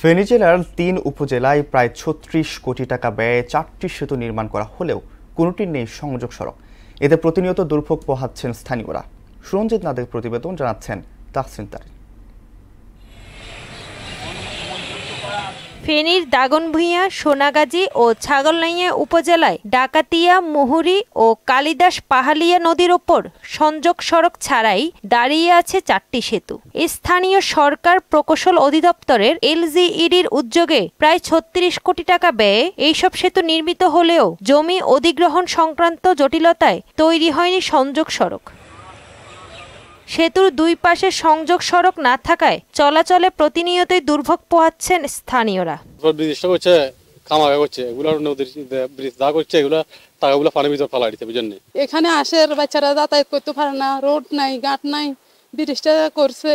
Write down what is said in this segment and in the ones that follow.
ফেনী জেলার ৩ উপজেলায় প্রায় ৩৬ কোটি টাকা ব্যয়ে ৪টি সেতু নির্মাণ করা হলেও কোনোটির নেই সংযোগ সড়ক। এতে প্রতিনিয়ত দুর্ভোগ পোহাচ্ছেন স্থানীয়রা। সুরঞ্জিত নাদের প্রতিবেদন, জানাচ্ছেন তাহসিন তারিন। ফেনীর দাগনভূঞা, সোনাগাজী ও ছাগলনাইয়া উপজেলায় ডাকাতিয়া, মুহুরী ও কালিদাস পাহালিয়া নদীর ওপর সংযোগ সড়ক ছাড়াই দাঁড়িয়ে আছে ৪টি সেতু। স্থানীয় সরকার প্রকৌশল অধিদপ্তরের LGEDর উদ্যোগে প্রায় ৩৬ কোটি টাকা ব্যয়ে এইসব সেতু নির্মিত হলেও জমি অধিগ্রহণ সংক্রান্ত জটিলতায় তৈরি হয়নি সংযোগ সড়ক। সেতুর দুই পাশে সংযোগ সড়ক না থাকায় চলাচলে প্রতিনিয়তই দুর্ভোগ পোহাচ্ছেন স্থানীয়রা। এখানে আসে বাচ্চারা যাতায়াত করতে পারে না, রোড নাই, ঘাট নাই, ব্রিজটা করছে,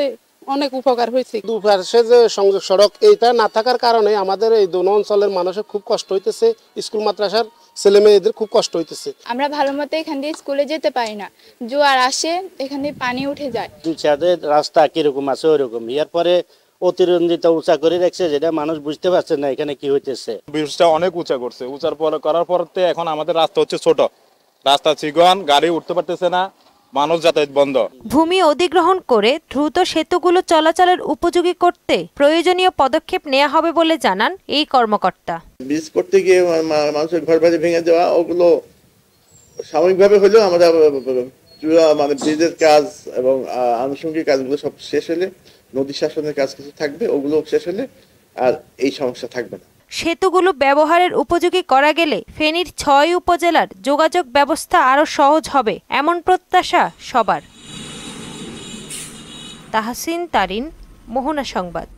অনেক উপকার হয়েছে। দুপাশে যে সংযোগ সড়ক এইটা না থাকার কারণে আমাদের এই দোনো অঞ্চলের মানুষের খুব কষ্ট হইতেছে, স্কুল মাদ্রাসার ছেলে মেয়েদের খুব কষ্ট হইতেছে। আমরা ভালো মতো এখান দিয়ে স্কুলে যেতে পারি না, জোয়ার আসে এখান দিয়ে পানি উঠে যায়। দুই সাইডে রাস্তা কিরকম আছে ওইরকম, এরপরে অতিরঞ্জিত উঁচা করে রাখছে, যেটা মানুষ বুঝতে পারছে না এখানে কি হইতেছে। ব্রিজটা অনেক উঁচা করছে, উঁচার পরে করার পরতে এখন আমাদের রাস্তা হচ্ছে ছোট, রাস্তা চিকন, গাড়ি উঠতে পারতেছে না, মানুষ যাতায়াত বন্ধ। ভূমি অধিগ্রহণ করে দ্রুত সেতুগুলো চলাচলের উপযোগী করতে প্রয়োজনীয় পদক্ষেপ নেওয়া হবে বলে জানান এই কর্মকর্তা। ব্রিজ করতে গিয়ে মানুষের ঘর বাড়ি ভেঙে দেওয়া, ওগুলো সাময়িকভাবে হলেও আমরা ব্রিজের কাজ এবং আনুষঙ্গিক কাজগুলো সব শেষ হলে, নদী শাসনের কাজ কিছু থাকবে, ওগুলো শেষ হলে আর এই সমস্যা থাকবে না। সেতুগুলো ব্যবহারের উপযোগী করা গেলে ফেনীর ৬ উপজেলার যোগাযোগ ব্যবস্থা আরও সহজ হবে, এমন প্রত্যাশা সবার। তাহসিন তারিন, মোহনা সংবাদ।